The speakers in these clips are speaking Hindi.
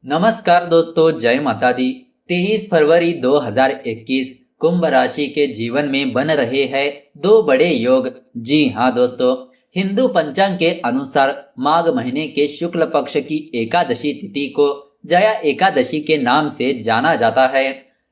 नमस्कार दोस्तों, जय माता दी। 23 फरवरी 2021 कुंभ राशि के जीवन में बन रहे हैं दो बड़े योग। जी हाँ दोस्तों, हिंदू पंचांग के अनुसार माघ महीने के शुक्ल पक्ष की एकादशी तिथि को जया एकादशी के नाम से जाना जाता है।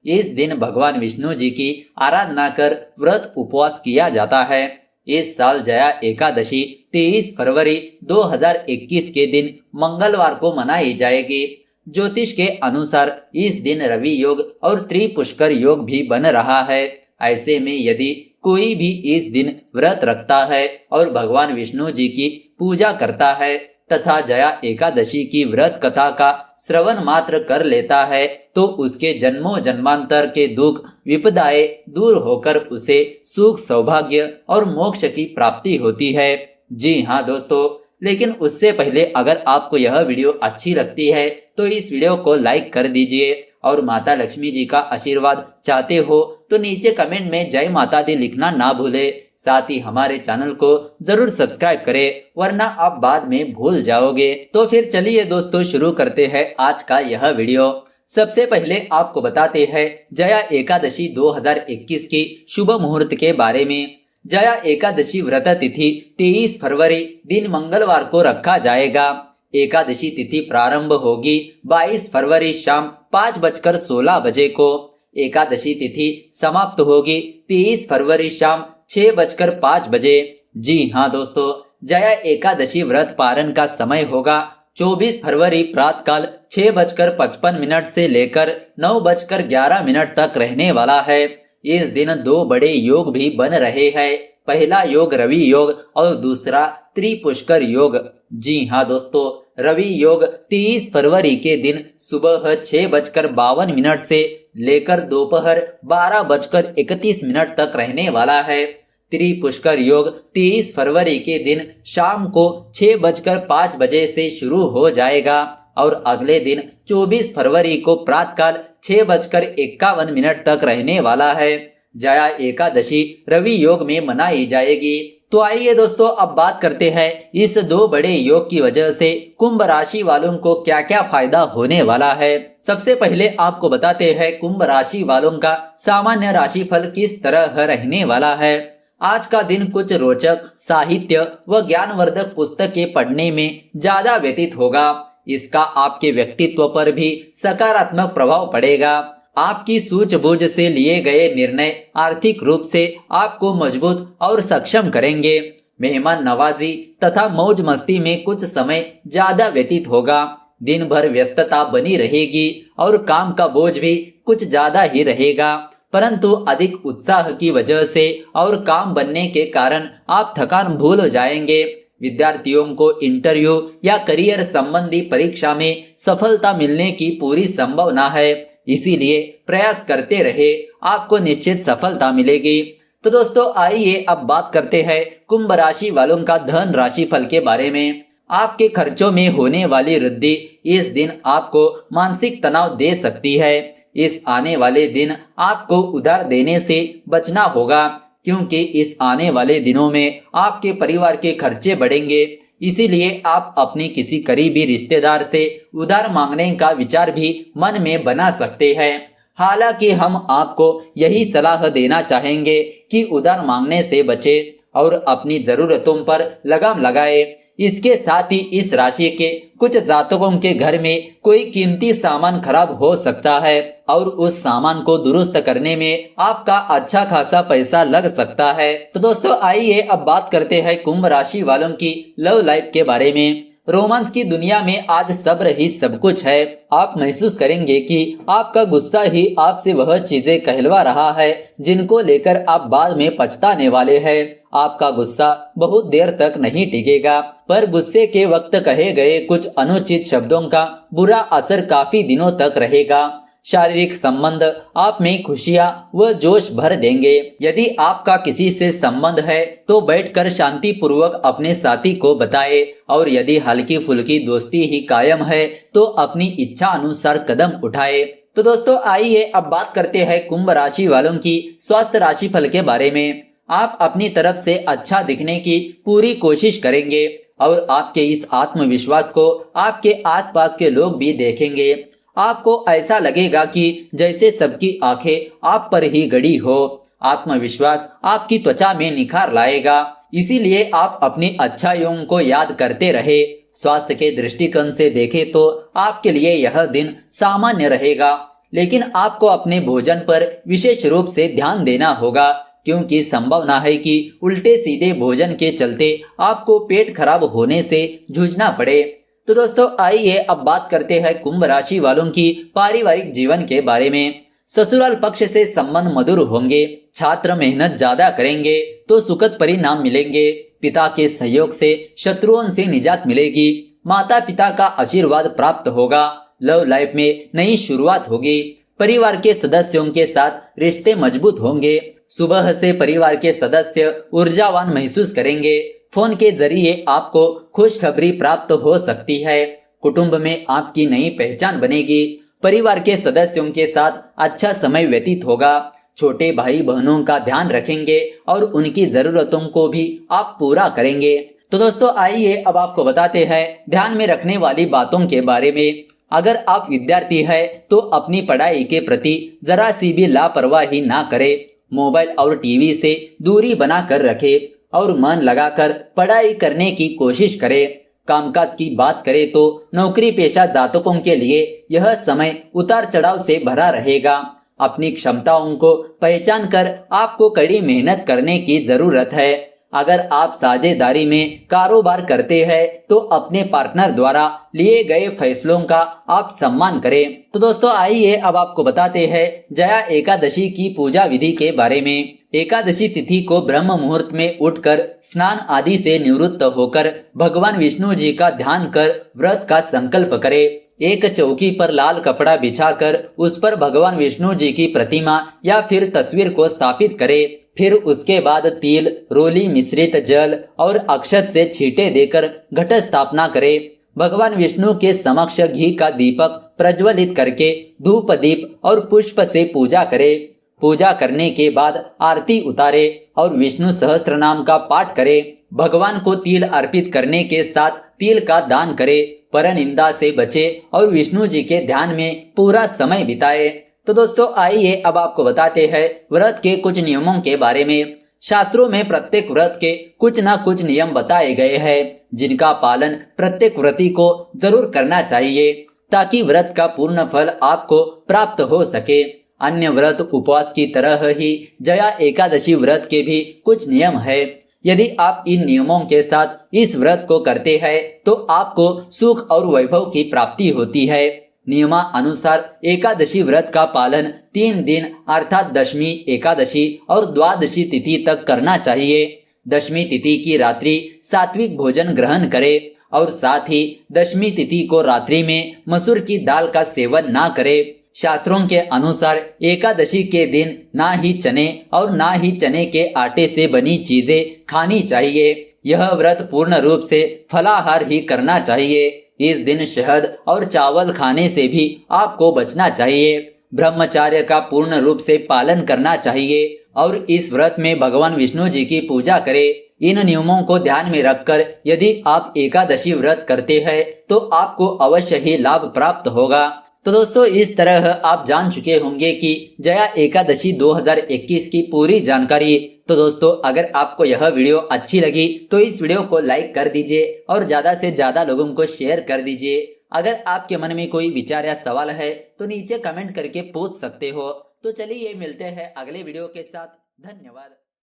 इस दिन भगवान विष्णु जी की आराधना कर व्रत उपवास किया जाता है। इस साल जया एकादशी 23 फरवरी 2021 के दिन मंगलवार को मनाई जाएगी। ज्योतिष के अनुसार इस दिन रवि योग और त्रिपुष्कर योग भी बन रहा है। ऐसे में यदि कोई भी इस दिन व्रत रखता है और भगवान विष्णु जी की पूजा करता है तथा जया एकादशी की व्रत कथा का श्रवण मात्र कर लेता है तो उसके जन्मों जन्मांतर के दुख विपदाएं दूर होकर उसे सुख सौभाग्य और मोक्ष की प्राप्ति होती है। जी हाँ दोस्तों, लेकिन उससे पहले अगर आपको यह वीडियो अच्छी लगती है तो इस वीडियो को लाइक कर दीजिए और माता लक्ष्मी जी का आशीर्वाद चाहते हो तो नीचे कमेंट में जय माता दी लिखना ना भूले। साथ ही हमारे चैनल को जरूर सब्सक्राइब करें, वरना आप बाद में भूल जाओगे। तो फिर चलिए दोस्तों, शुरू करते हैं आज का यह वीडियो। सबसे पहले आपको बताते हैं जया एकादशी 2021 की शुभ मुहूर्त के बारे में। जया एकादशी व्रत तिथि 23 फरवरी दिन मंगलवार को रखा जाएगा। एकादशी तिथि प्रारंभ होगी 22 फरवरी शाम 5:16 बजे को। एकादशी तिथि समाप्त होगी 23 फरवरी शाम 6:05 बजे। जी हाँ दोस्तों, जया एकादशी व्रत पारण का समय होगा 24 फरवरी प्रातःकाल 6:55 से लेकर 9:11 तक रहने वाला है। इस दिन दो बड़े योग भी बन रहे हैं। पहला योग रवि योग और दूसरा त्रिपुष्कर योग। जी हाँ दोस्तों, रवि योग 30 फरवरी के दिन सुबह 6:52 से लेकर दोपहर 12:31 तक रहने वाला है। त्रिपुष्कर योग 30 फरवरी के दिन शाम को 6:05 बजे से शुरू हो जाएगा और अगले दिन 24 फरवरी को प्रातःकाल 6:51 तक रहने वाला है। जया एकादशी रवि योग में मनाई जाएगी। तो आइए दोस्तों, अब बात करते हैं इस दो बड़े योग की वजह से कुंभ राशि वालों को क्या क्या फायदा होने वाला है। सबसे पहले आपको बताते हैं कुंभ राशि वालों का सामान्य राशिफल किस तरह रहने वाला है। आज का दिन कुछ रोचक साहित्य व ज्ञानवर्धक पुस्तकें पढ़ने में ज्यादा व्यतीत होगा। इसका आपके व्यक्तित्व पर भी सकारात्मक प्रभाव पड़ेगा। आपकी सूझबूझ से लिए गए निर्णय आर्थिक रूप से आपको मजबूत और सक्षम करेंगे। मेहमान नवाजी तथा मौज मस्ती में कुछ समय ज्यादा व्यतीत होगा। दिन भर व्यस्तता बनी रहेगी और काम का बोझ भी कुछ ज्यादा ही रहेगा, परंतु अधिक उत्साह की वजह से और काम बनने के कारण आप थकान भूल जाएंगे। विद्यार्थियों को इंटरव्यू या करियर संबंधी परीक्षा में सफलता मिलने की पूरी संभावना है, इसीलिए प्रयास करते रहे, आपको निश्चित सफलता मिलेगी। तो दोस्तों आइए अब बात करते हैं कुंभ राशि वालों का धन राशि फल के बारे में। आपके खर्चों में होने वाली वृद्धि इस दिन आपको मानसिक तनाव दे सकती है। इस आने वाले दिन आपको उधार देने से बचना होगा, क्योंकि इस आने वाले दिनों में आपके परिवार के खर्चे बढ़ेंगे। इसीलिए आप अपनी किसी करीबी रिश्तेदार से उधार मांगने का विचार भी मन में बना सकते हैं। हालांकि हम आपको यही सलाह देना चाहेंगे कि उधार मांगने से बचें और अपनी जरूरतों पर लगाम लगाए। इसके साथ ही इस राशि के कुछ जातकों के घर में कोई कीमती सामान खराब हो सकता है और उस सामान को दुरुस्त करने में आपका अच्छा खासा पैसा लग सकता है। तो दोस्तों आइए अब बात करते हैं कुंभ राशि वालों की लव लाइफ के बारे में। रोमांस की दुनिया में आज सब्र ही सब कुछ है। आप महसूस करेंगे कि आपका गुस्सा ही आपसे वह चीजें कहलवा रहा है जिनको लेकर आप बाद में पछताने वाले हैं। आपका गुस्सा बहुत देर तक नहीं टिकेगा, पर गुस्से के वक्त कहे गए कुछ अनुचित शब्दों का बुरा असर काफी दिनों तक रहेगा। शारीरिक संबंध आप में खुशियां व जोश भर देंगे। यदि आपका किसी से संबंध है तो बैठकर शांति पूर्वक अपने साथी को बताएं, और यदि हल्की फुल्की दोस्ती ही कायम है तो अपनी इच्छा अनुसार कदम उठाएं। तो दोस्तों आइए अब बात करते हैं कुंभ राशि वालों की स्वास्थ्य राशिफल के बारे में। आप अपनी तरफ से अच्छा दिखने की पूरी कोशिश करेंगे और आपके इस आत्मविश्वास को आपके आसपास के लोग भी देखेंगे। आपको ऐसा लगेगा कि जैसे सबकी आंखें आप पर ही गड़ी हो। आत्मविश्वास आपकी त्वचा में निखार लाएगा, इसीलिए आप अपनी अच्छाइयों को याद करते रहे। स्वास्थ्य के दृष्टिकोण से देखें तो आपके लिए यह दिन सामान्य रहेगा, लेकिन आपको अपने भोजन पर विशेष रूप से ध्यान देना होगा, क्योंकि संभावना है कि उल्टे सीधे भोजन के चलते आपको पेट खराब होने से जूझना पड़े। तो दोस्तों आइए अब बात करते हैं कुंभ राशि वालों की पारिवारिक जीवन के बारे में। ससुराल पक्ष से संबंध मधुर होंगे। छात्र मेहनत ज्यादा करेंगे तो सुखद परिणाम मिलेंगे। पिता के सहयोग से शत्रुओं से निजात मिलेगी। माता पिता का आशीर्वाद प्राप्त होगा। लव लाइफ में नई शुरुआत होगी। परिवार के सदस्यों के साथ रिश्ते मजबूत होंगे। सुबह से परिवार के सदस्य ऊर्जावान महसूस करेंगे। फोन के जरिए आपको खुशखबरी प्राप्त हो सकती है। कुटुंब में आपकी नई पहचान बनेगी। परिवार के सदस्यों के साथ अच्छा समय व्यतीत होगा। छोटे भाई बहनों का ध्यान रखेंगे और उनकी जरूरतों को भी आप पूरा करेंगे। तो दोस्तों आइए अब आपको बताते हैं ध्यान में रखने वाली बातों के बारे में। अगर आप विद्यार्थी हैं तो अपनी पढ़ाई के प्रति जरा सी भी लापरवाही ना करें। मोबाइल और टीवी से दूरी बना कर रखें और मन लगाकर पढ़ाई करने की कोशिश करें। कामकाज की बात करें तो नौकरी पेशा जातकों के लिए यह समय उतार चढ़ाव से भरा रहेगा। अपनी क्षमताओं को पहचान कर आपको कड़ी मेहनत करने की जरूरत है। अगर आप साझेदारी में कारोबार करते हैं तो अपने पार्टनर द्वारा लिए गए फैसलों का आप सम्मान करें। तो दोस्तों आइए अब आपको बताते हैं जया एकादशी की पूजा विधि के बारे में। एकादशी तिथि को ब्रह्म मुहूर्त में उठकर स्नान आदि से निवृत्त होकर भगवान विष्णु जी का ध्यान कर व्रत का संकल्प करें। एक चौकी पर लाल कपड़ा बिछाकर उस पर भगवान विष्णु जी की प्रतिमा या फिर तस्वीर को स्थापित करें। फिर उसके बाद तिल, रोली मिश्रित जल और अक्षत से छींटे देकर घट स्थापना करें। भगवान विष्णु के समक्ष घी का दीपक प्रज्वलित करके धूप दीप और पुष्प से पूजा करें। पूजा करने के बाद आरती उतारे और विष्णु सहस्त्र नाम का पाठ करें। भगवान को तिल अर्पित करने के साथ तिल का दान करें। परनिंदा से बचे और विष्णु जी के ध्यान में पूरा समय बिताए। तो दोस्तों आइए अब आपको बताते हैं व्रत के कुछ नियमों के बारे में। शास्त्रों में प्रत्येक व्रत के कुछ ना कुछ नियम बताए गए हैं, जिनका पालन प्रत्येक व्रती को जरूर करना चाहिए ताकि व्रत का पूर्ण फल आपको प्राप्त हो सके। अन्य व्रत उपवास की तरह ही जया एकादशी व्रत के भी कुछ नियम है। यदि आप इन नियमों के साथ इस व्रत को करते हैं तो आपको सुख और वैभव की प्राप्ति होती है। नियमानुसार एकादशी व्रत का पालन 3 दिन अर्थात दशमी, एकादशी और द्वादशी तिथि तक करना चाहिए। दशमी तिथि की रात्रि सात्विक भोजन ग्रहण करें और साथ ही दशमी तिथि को रात्रि में मसूर की दाल का सेवन ना करें। शास्त्रों के अनुसार एकादशी के दिन ना ही चने और ना ही चने के आटे से बनी चीजें खानी चाहिए। यह व्रत पूर्ण रूप से फलाहार ही करना चाहिए। इस दिन शहद और चावल खाने से भी आपको बचना चाहिए। ब्रह्मचर्य का पूर्ण रूप से पालन करना चाहिए और इस व्रत में भगवान विष्णु जी की पूजा करें। इन नियमों को ध्यान में रखकर यदि आप एकादशी व्रत करते हैं तो आपको अवश्य ही लाभ प्राप्त होगा। तो दोस्तों इस तरह आप जान चुके होंगे कि जया एकादशी 2021 की पूरी जानकारी। तो दोस्तों अगर आपको यह वीडियो अच्छी लगी तो इस वीडियो को लाइक कर दीजिए और ज्यादा से ज्यादा लोगों को शेयर कर दीजिए। अगर आपके मन में कोई विचार या सवाल है तो नीचे कमेंट करके पूछ सकते हो। तो चलिए मिलते हैं अगले वीडियो के साथ। धन्यवाद।